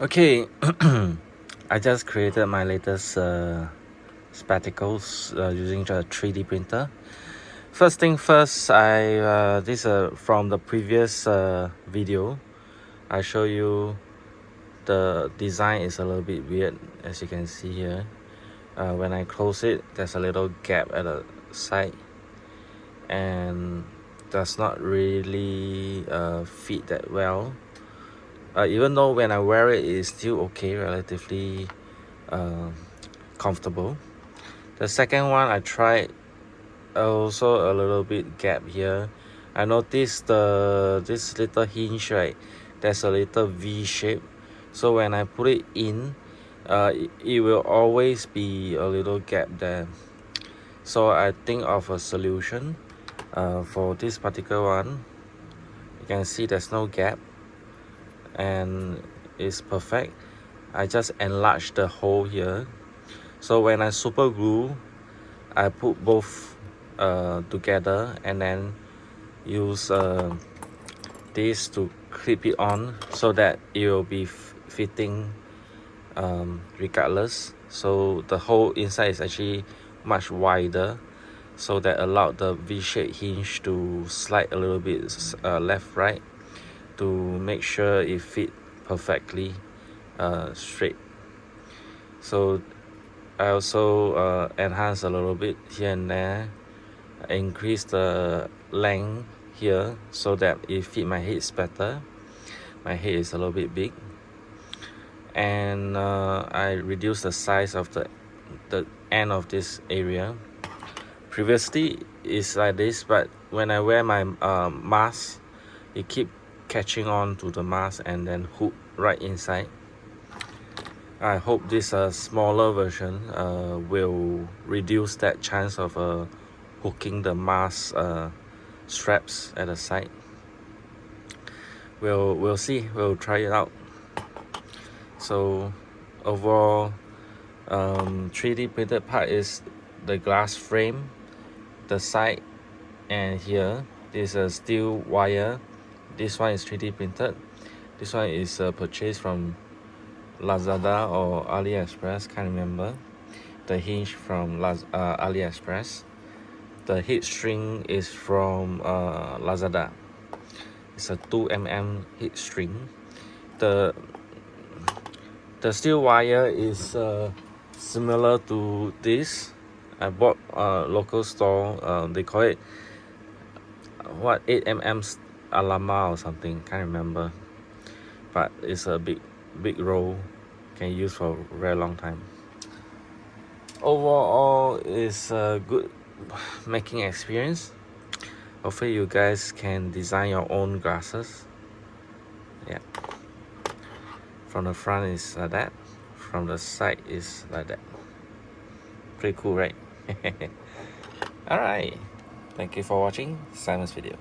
Okay, I just created my latest spectacles using a 3D printer. First thing first, this from the previous video. I show you the design is a little bit weird, as you can see here. When I close it, there's a little gap at the side, and does not really fit that well. Even though when I wear it, it's still okay, relatively comfortable. The second one I tried, also a little bit gap here. I noticed this little hinge, right, there's a little V shape, so when I put it in, it will always be a little gap there. So I think of a solution for this particular one. You can see there's no gap and it's perfect. I just enlarge the hole here, so when I super glue, I put both together and then use this to clip it on so that it will be fitting regardless. So the hole inside is actually much wider, so that allowed the V-shaped hinge to slide a little bit left right to make sure it fit perfectly straight. So I also enhance a little bit here and there, increase the length here so that it fit my head better. My head is a little bit big, and I reduce the size of the end of this area. Previously it's like this, but when I wear my mask, it keep catching on to the mask and then hook right inside. I hope this smaller version will reduce that chance of hooking the mask straps at the side. We'll see. We'll try it out. So overall, 3D printed part is the glass frame, the side, and here this is a steel wire. This one is 3D printed. This one is purchased from Lazada or AliExpress, can't remember. The hinge from AliExpress. The heat string is from Lazada. It's a 2mm heat string. The steel wire is similar to this. I bought a local store. They call it 8mm Alama or something, can't remember. But it's a big roll, can use for a very long time. Overall, it's a good making experience. Hopefully you guys can design your own glasses. Yeah, from the front is like that, from the side is like that. Pretty cool, right? Alright, thank you for watching Simon's video.